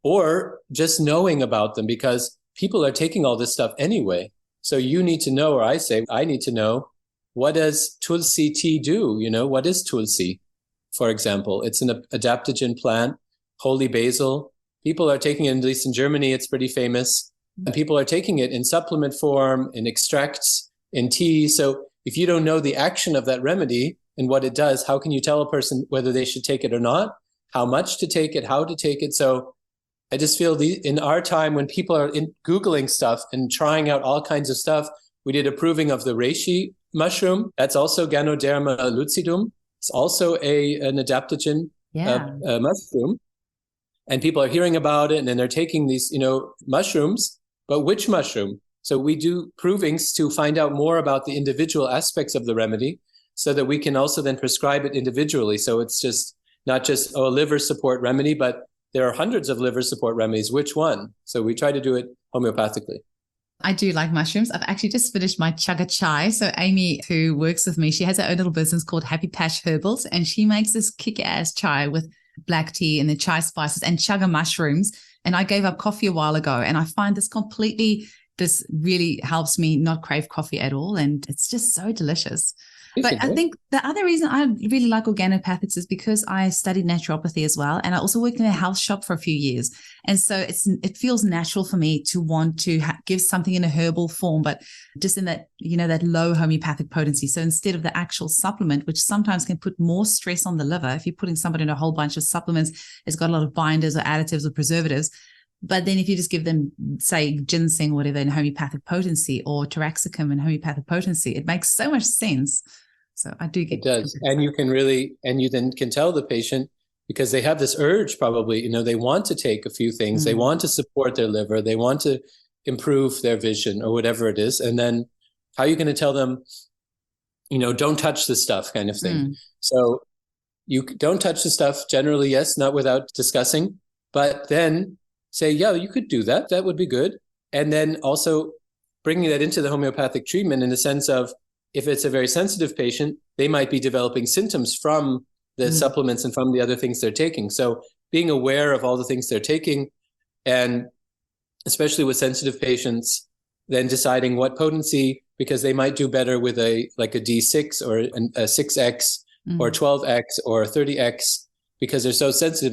or just knowing about them, because people are taking all this stuff anyway. So you need to know, or I need to know, what does Tulsi tea do? What is Tulsi, for example? It's an adaptogen plant, holy basil. People are taking it, at least in Germany, it's pretty famous. And people are taking it in supplement form, in extracts, in tea. So if you don't know the action of that remedy and what it does, how can you tell a person whether they should take it or not, how much to take it, how to take it? So I just feel in our time when people are Googling stuff and trying out all kinds of stuff, we did a proving of the reishi mushroom. That's also Ganoderma lucidum. It's also an adaptogen mushroom. And people are hearing about it, and then they're taking these, mushrooms, but which mushroom? So we do provings to find out more about the individual aspects of the remedy so that we can also then prescribe it individually. So it's just not just a liver support remedy, but there are hundreds of liver support remedies. Which one? So we try to do it homeopathically. I do like mushrooms. I've actually just finished my chaga chai. So Amy, who works with me, she has her own little business called Happy Patch Herbals, and she makes this kick-ass chai with black tea and the chai spices and chaga mushrooms. And I gave up coffee a while ago, and I find this completely this really helps me not crave coffee at all. And it's just so delicious. But I think the other reason I really like organopathics is because I studied naturopathy as well. And I also worked in a health shop for a few years. And so it feels natural for me to want to give something in a herbal form, but just in that, that low homeopathic potency. So instead of the actual supplement, which sometimes can put more stress on the liver, if you're putting somebody in a whole bunch of supplements, it's got a lot of binders or additives or preservatives. But then if you just give them, say, ginseng or whatever in homeopathic potency, or taraxacum in homeopathic potency, it makes so much sense. So I do get it does. And you then can tell the patient, because they have this urge probably, they want to take a few things. They want to support their liver. They want to improve their vision or whatever it is. And then how are you going to tell them, don't touch the stuff kind of thing. So you don't touch the stuff generally, yes, not without discussing, but then say, yeah, you could do that. That would be good. And then also bringing that into the homeopathic treatment in the sense of, if it's a very sensitive patient, they might be developing symptoms from the supplements and from the other things they're taking. So being aware of all the things they're taking, and especially with sensitive patients, then deciding what potency, because they might do better with a D6 or a 6X or 12X or 30X, because they're so sensitive,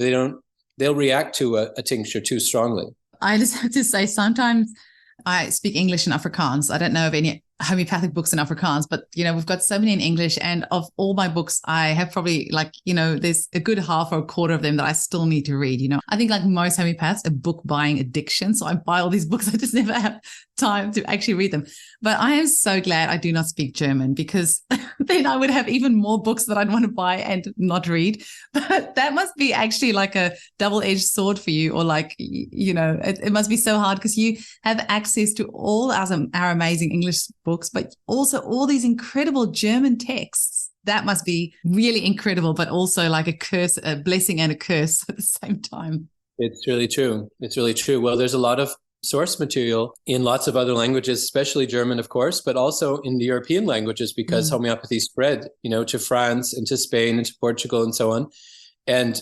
they'll react to a tincture too strongly. I just have to say, sometimes I speak English and Afrikaans. I don't know of any homeopathic books in Afrikaans, but we've got so many in English, and of all my books I have probably there's a good half or a quarter of them that I still need to read. I think like most homeopaths, a book buying addiction, so I buy all these books, I just never have time to actually read them. But I am so glad I do not speak German, because then I would have even more books that I'd want to buy and not read. But that must be actually like a double-edged sword for you, or it must be so hard, because you have access to all our amazing English books, but also all these incredible German texts. That must be really incredible, but also like a curse, a blessing and a curse at the same time. It's really true. It's really true. Well, there's a lot of source material in lots of other languages, especially German, of course, but also in the European languages, because homeopathy spread, to France and to Spain and to Portugal and so on. And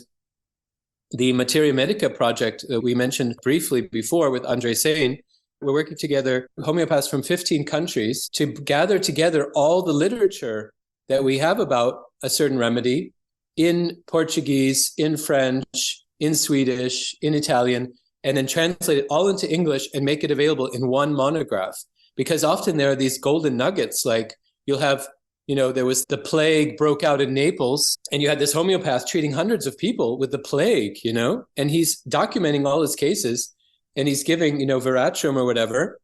the Materia Medica project that we mentioned briefly before with Andre Sain, we're working together, homeopaths from 15 countries, to gather together all the literature that we have about a certain remedy in Portuguese, in French, in Swedish, in Italian, and then translate it all into English and make it available in one monograph. Because often there are these golden nuggets, like you'll have, there was the plague broke out in Naples, and you had this homeopath treating hundreds of people with the plague, and he's documenting all his cases. And he's giving, veratrum or whatever,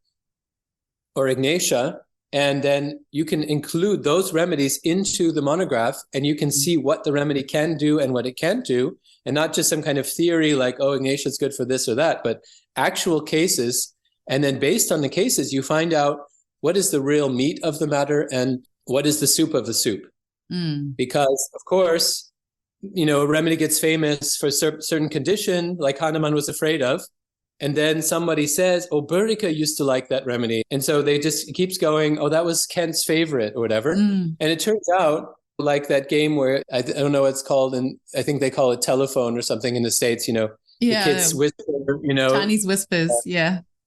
or ignatia, and then you can include those remedies into the monograph, and you can see what the remedy can do and what it can't do, and not just some kind of theory like, oh, ignatia is good for this or that, but actual cases. And then based on the cases, you find out what is the real meat of the matter and what is the soup of the soup. Because, of course, a remedy gets famous for a certain condition, like Hahnemann was afraid of. And then somebody says, oh, Burica used to like that remedy. And so it keeps going, oh, that was Kent's favorite or whatever. And it turns out, like that game where, I don't know what it's called, and I think they call it telephone or something in the States, the kids whisper, Chinese whispers,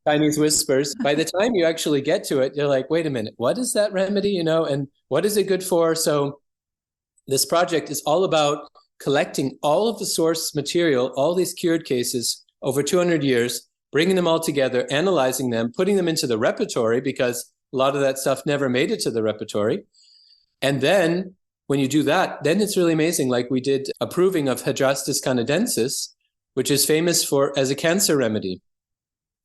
Chinese whispers. By the time you actually get to it, you're like, wait a minute, what is that remedy, and what is it good for? So this project is all about collecting all of the source material, all these cured cases, over 200 years, bringing them all together, analyzing them, putting them into the repertory, because a lot of that stuff never made it to the repertory. And then when you do that, then it's really amazing. Like we did approving of Hydrastis canadensis, which is famous as a cancer remedy.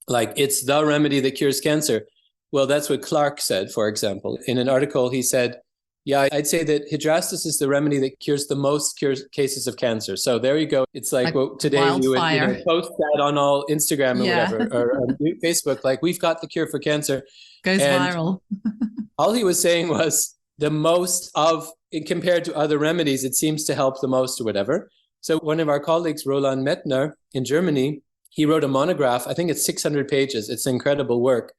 Like it's the remedy that cures cancer. Well, that's what Clark said, for example. In an article, he said, yeah, I'd say that Hydrastis is the remedy that cures the most cases of cancer. So there you go. It's like well, today wildfire. You would post that on all Instagram or whatever, or on Facebook, like we've got the cure for cancer. Goes viral. All he was saying was the most of, compared to other remedies, it seems to help the most or whatever. So one of our colleagues, Roland Mettner in Germany, he wrote a monograph. I think it's 600 pages. It's incredible work.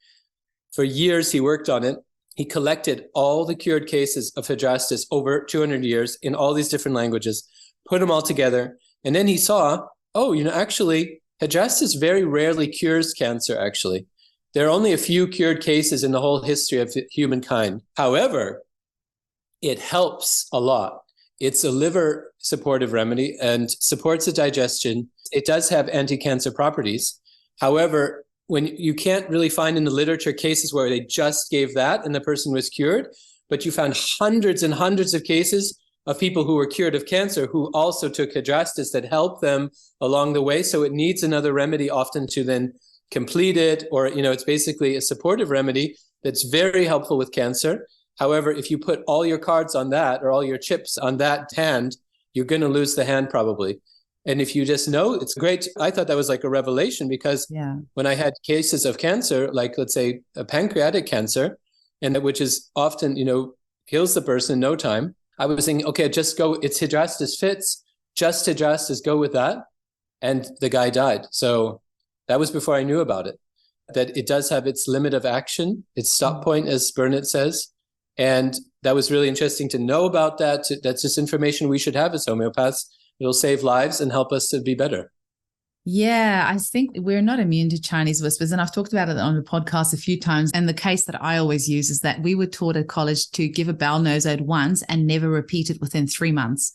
For years, he worked on it. He collected all the cured cases of Hydrastis over 200 years in all these different languages, put them all together. And then he saw, actually, Hydrastis very rarely cures cancer, actually. There are only a few cured cases in the whole history of humankind. However, it helps a lot. It's a liver supportive remedy and supports the digestion. It does have anti-cancer properties. However, when you can't really find in the literature cases where they just gave that and the person was cured, but you found hundreds and hundreds of cases of people who were cured of cancer who also took hydrastis that helped them along the way. So it needs another remedy often to then complete it, or, it's basically a supportive remedy that's very helpful with cancer. However, if you put all your cards on that or all your chips on that hand, you're going to lose the hand probably. And if you just know, it's great. I thought that was like a revelation because when I had cases of cancer, like let's say a pancreatic cancer, and which is often, kills the person in no time, I was thinking, okay, just go, it's hydrastis fits, just hydrastis, go with that. And the guy died. So that was before I knew about it, that it does have its limit of action, its stop point, as Burnett says. And that was really interesting to know about that. That's just information we should have as homeopaths. It'll save lives and help us to be better. Yeah, I think we're not immune to Chinese whispers. And I've talked about it on the podcast a few times. And the case that I always use is that we were taught at college to give a bowel nosode once and never repeat it within 3 months.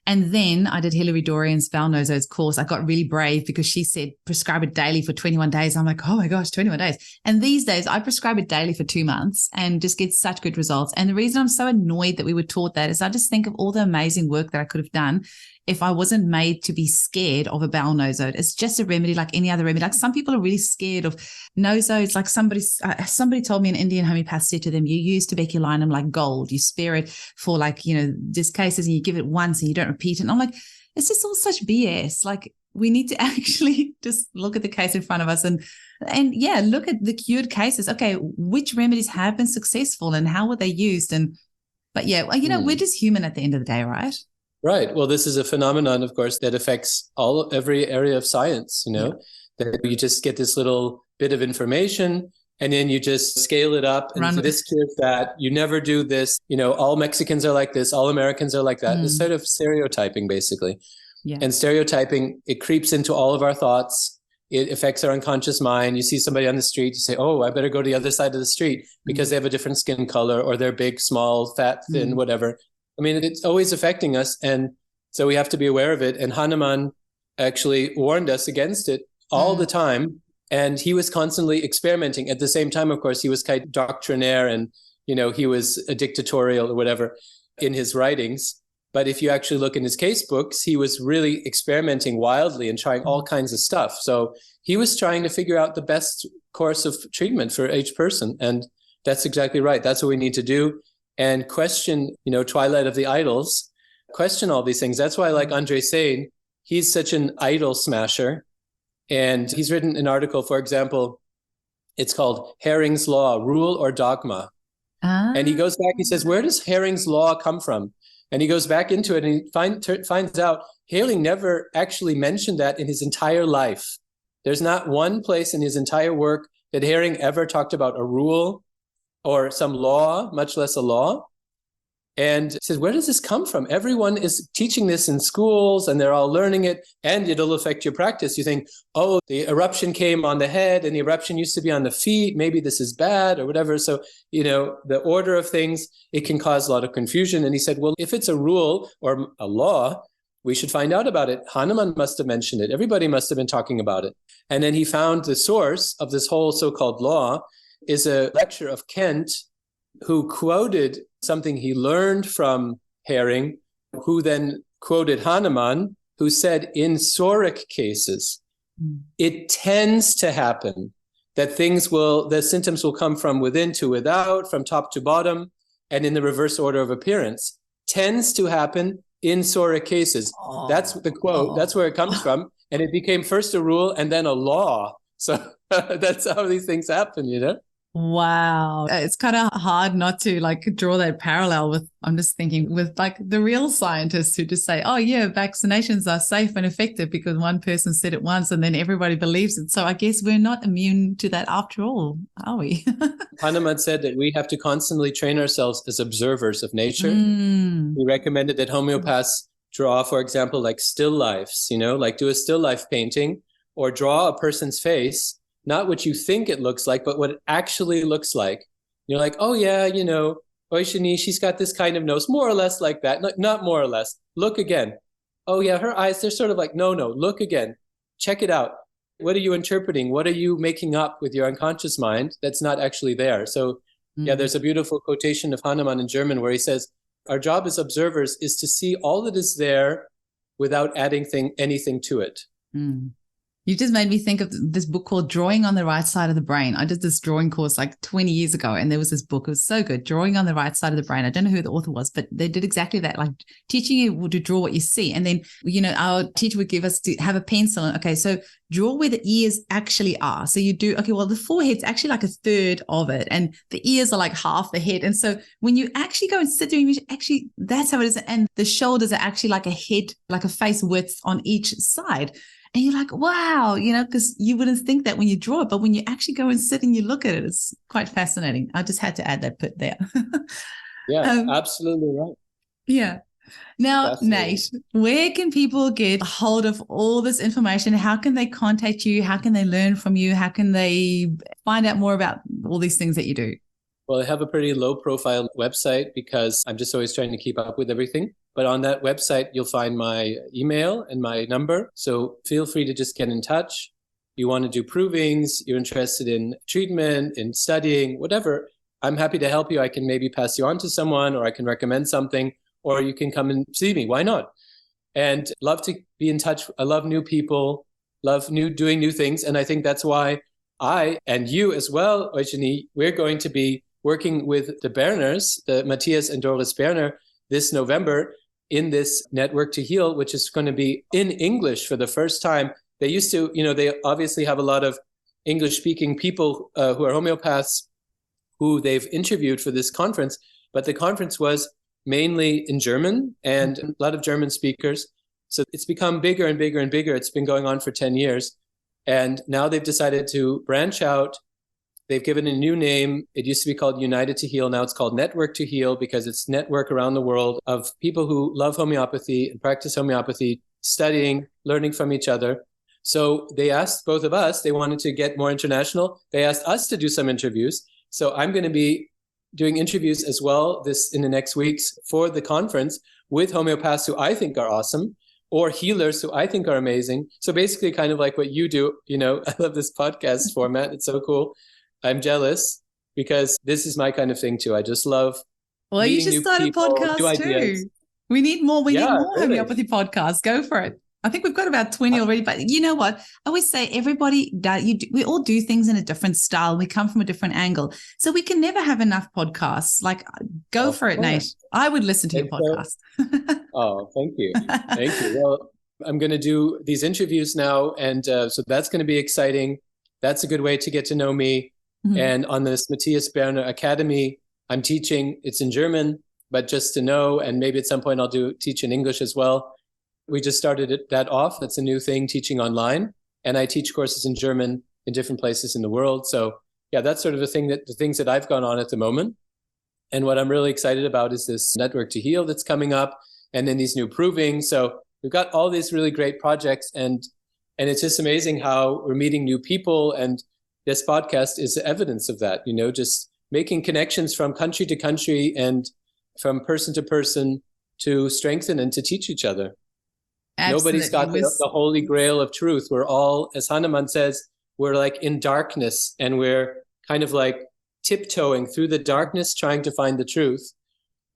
And then I did Hilary Dorian's bowel nosodes course. I got really brave because she said prescribe it daily for 21 days. I'm like, oh my gosh, 21 days. And these days I prescribe it daily for 2 months and just get such good results. And the reason I'm so annoyed that we were taught that is I just think of all the amazing work that I could have done if I wasn't made to be scared of a bowel nosode. It's just a remedy like any other remedy. Like some people are really scared of nosodes. Like somebody told me an Indian homeopath said to them, you use tuberculinum like gold. You spare it for just cases and you give it once and you don't repeat it. And I'm like, it's just all such BS. Like we need to actually just look at the case in front of us and look at the cured cases. Okay, which remedies have been successful and how were they used? But we're just human at the end of the day, right? Right. Well, this is a phenomenon, of course, that affects every area of science, that you just get this little bit of information and then you just scale it up and this cures that. You never do this. All Mexicans are like this. All Americans are like that. It's sort of stereotyping, basically. Yeah. And stereotyping, it creeps into all of our thoughts. It affects our unconscious mind. You see somebody on the street, you say, oh, I better go to the other side of the street because they have a different skin color or they're big, small, fat, thin, whatever. I mean, it's always affecting us. And so we have to be aware of it. And Hahnemann actually warned us against it all the time. And he was constantly experimenting. At the same time, of course, he was kind of doctrinaire and, he was a dictatorial or whatever in his writings. But if you actually look in his case books, he was really experimenting wildly and trying all kinds of stuff. So he was trying to figure out the best course of treatment for each person. And that's exactly right. That's what we need to do. And question, Twilight of the Idols, question all these things. That's why I like Andre Sane. He's such an idol smasher. And he's written an article, for example, it's called Hering's Law, Rule or Dogma. And he goes back, he says, where does Hering's Law come from? And he goes back into it and he finds out Hering never actually mentioned that in his entire life. There's not one place in his entire work that Hering ever talked about a rule or some law, much less a law. And he says, where does this come from? Everyone is teaching this in schools and they're all learning it and it'll affect your practice. You think, oh, the eruption came on the head and the eruption used to be on the feet. Maybe this is bad or whatever. So, the order of things, it can cause a lot of confusion. And he said, well, if it's a rule or a law, we should find out about it. Hahnemann must have mentioned it. Everybody must have been talking about it. And then he found the source of this whole so-called law is a lecture of Kent, who quoted something he learned from Hering, who then quoted Hahnemann, who said in psoric cases, it tends to happen that the symptoms will come from within to without, from top to bottom, and in the reverse order of appearance. Tends to happen in psoric cases. That's the quote. That's where it comes from. And it became first a rule and then a law. So that's how these things happen, Wow. It's kind of hard not to draw that parallel with, I'm just thinking with the real scientists who just say, oh yeah, vaccinations are safe and effective because one person said it once and then everybody believes it. So I guess we're not immune to that after all, are we? Hahnemann said that we have to constantly train ourselves as observers of nature. He recommended that homeopaths draw, for example, still lifes, do a still life painting or draw a person's face not what you think it looks like, but what it actually looks like. You're like, oh yeah, Oishini, she's got this kind of nose, more or less like that. Not more or less. Look again. Oh yeah, her eyes, they're sort of like, no, look again. Check it out. What are you interpreting? What are you making up with your unconscious mind that's not actually there? So yeah, there's a beautiful quotation of Hahnemann in German where he says, our job as observers is to see all that is there without adding anything to it. You just made me think of this book called Drawing on the Right Side of the Brain. I did this drawing course like 20 years ago, and there was this book. It was so good, Drawing on the Right Side of the Brain. I don't know who the author was, but they did exactly that, like teaching you to draw what you see. And then, our teacher would give us to have a pencil. And, okay, so draw where the ears actually are. So you do, okay, well, the forehead's actually like a third of it, and the ears are like half the head. And so when you actually go and sit there, actually, that's how it is. And the shoulders are actually like a head, like a face width on each side. And you're like, wow, because you wouldn't think that when you draw it, but when you actually go and sit and you look at it, it's quite fascinating. I just had to add that bit there. Yeah, absolutely right. Yeah. Now, Nate, where can people get a hold of all this information? How can they contact you? How can they learn from you? How can they find out more about all these things that you do? Well, I have a pretty low profile website because I'm just always trying to keep up with everything. But on that website, you'll find my email and my number. So feel free to just get in touch. You want to do provings, you're interested in treatment, in studying, whatever. I'm happy to help you. I can maybe pass you on to someone, or I can recommend something, or you can come and see me. Why not? And love to be in touch. I love new people, love doing new things. And I think that's why I, and you as well, Eugenie, we're going to be working with the Berners, the Matthias and Doris Berner, this November in this Network to Heal, which is going to be in English for the first time. They used to, they obviously have a lot of English-speaking people who are homeopaths who they've interviewed for this conference, but the conference was mainly in German and a lot of German speakers. So it's become bigger and bigger and bigger. It's been going on for 10 years. And now they've decided to branch out. They've given a new name. It used to be called United to Heal. Now it's called Network to Heal because it's network around the world of people who love homeopathy and practice homeopathy, studying, learning from each other. So they asked both of us, they wanted to get more international. They asked us to do some interviews. So I'm going to be doing interviews as well in the next weeks for the conference with homeopaths who I think are awesome, or healers who I think are amazing. So basically kind of like what you do, I love this podcast format. It's so cool. I'm jealous because this is my kind of thing too. I just love you should start a podcast too. We need more. We need more homeopathy podcasts. Go for it. I think we've got about 20 already, but you know what? I always say we all do things in a different style. We come from a different angle. So we can never have enough podcasts. Like, go for it, Nate. I would listen to your podcast. Oh, thank you. Thank you. Well, I'm going to do these interviews now. And so that's going to be exciting. That's a good way to get to know me. Mm-hmm. And on this Matthias Berner Academy, I'm teaching. It's in German, but just to know, and maybe at some point I'll teach in English as well. We just started that off. That's a new thing, teaching online. And I teach courses in German in different places in the world. So yeah, that's sort of the things that I've gone on at the moment. And what I'm really excited about is this Network to Heal that's coming up, and then these new provings. So we've got all these really great projects, and it's just amazing how we're meeting new people. And this podcast is evidence of that, just making connections from country to country and from person to person to strengthen and to teach each other. Absolutely. Nobody's got the holy grail of truth. We're all, as Hahnemann says, we're like in darkness, and we're kind of like tiptoeing through the darkness, trying to find the truth.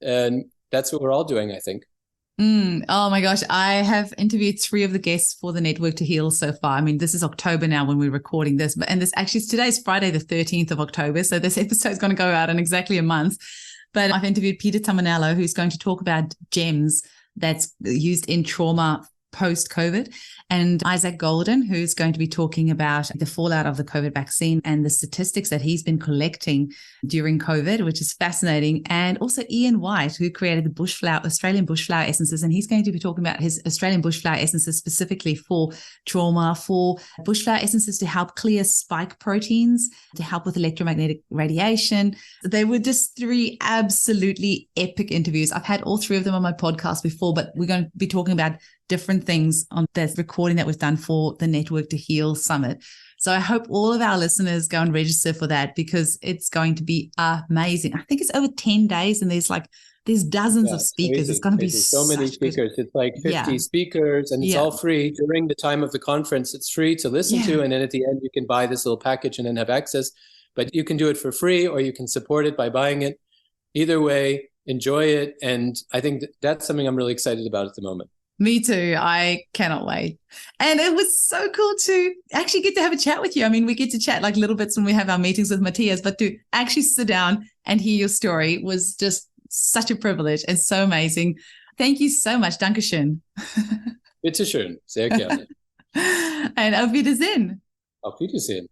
And that's what we're all doing, I think. Oh my gosh. I have interviewed 3 of the guests for the Network to Heal so far. I mean, this is October now when we're recording this, and today's Friday, the 13th of October. So this episode is going to go out in exactly a month. But I've interviewed Peter Tamanello, who's going to talk about gems that's used in trauma post-COVID, and Isaac Golden, who's going to be talking about the fallout of the COVID vaccine and the statistics that he's been collecting during COVID, which is fascinating. And also Ian White, who created the Australian bushflower essences, and he's going to be talking about his Australian bushflower essences specifically for trauma, for bushflower essences to help clear spike proteins, to help with electromagnetic radiation. They were just 3 absolutely epic interviews. I've had all 3 of them on my podcast before, but we're going to be talking about different things on that recording that we've done for the Network to Heal Summit. So I hope all of our listeners go and register for that, because it's going to be amazing. I think it's over 10 days and there's dozens of speakers. It's going to be so many speakers. It's like 50 speakers, and it's all free. During the time of the conference, it's free to listen to. And then at the end, you can buy this little package and then have access. But you can do it for free, or you can support it by buying it. Either way, enjoy it. And I think that's something I'm really excited about at the moment. Me too. I cannot wait. And it was so cool to actually get to have a chat with you. I mean, we get to chat like little bits when we have our meetings with Matthias, but to actually sit down and hear your story was just such a privilege and so amazing. Thank you so much. Dankeschön. Bitteschön. Sehr gerne. And auf Wiedersehen. Auf Wiedersehen.